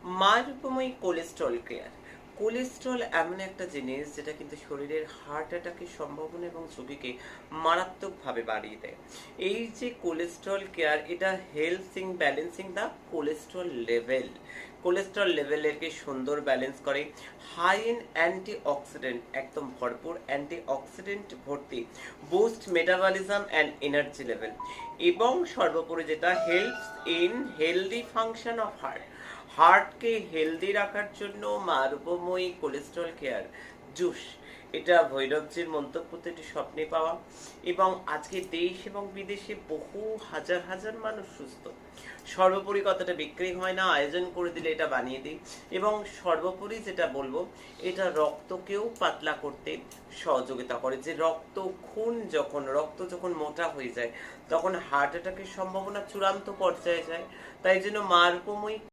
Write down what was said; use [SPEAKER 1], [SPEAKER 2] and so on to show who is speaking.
[SPEAKER 1] মারুপময় cholesterol care. Cholesterol এমন একটা জিনিস যেটা কিন্তু শরীরের হার্ট অ্যাটাকের সম্ভাবনা এবং ঝুঁকিকে মারাত্মকভাবে বাড়িয়ে দেয়। এই যে কোলেস্ট্রল কেয়ার, এটা হেলথিং balancing the cholesterol level. Cholesterol লেভেলকে সুন্দর ব্যালেন্স করে। হাই ইন অ্যান্টি অক্সিডেন্ট, একদম ভরপুর অ্যান্টি অক্সিডেন্ট ভর্তি, boost metabolism and energy level, এবং সর্বোপরি যেটা helps in healthy function of হার্টকে হেলদি রাখার জন্য মার্গময়ী কোলেস্ট্রল কেয়ার জুস। এটা ভৈরবজির মন্তব্যতে একটি স্বপ্নে পাওয়া, এবং আজকে দেশ এবং বিদেশে বহু হাজার হাজার মানুষ সুস্থ। সর্বোপরি কথাটা বিক্রি হয় না, আয়োজন করে দিলে এটা বানিয়ে দিই। এবং সর্বোপরি যেটা বলবো, এটা রক্তকেও পাতলা করতে সহযোগিতা করে। যে রক্ত যখন মোটা হয়ে যায়, তখন হার্ট অ্যাটাকের সম্ভাবনা চূড়ান্ত পর্যায়ে যায়। তাই জন্য মার্গময়ী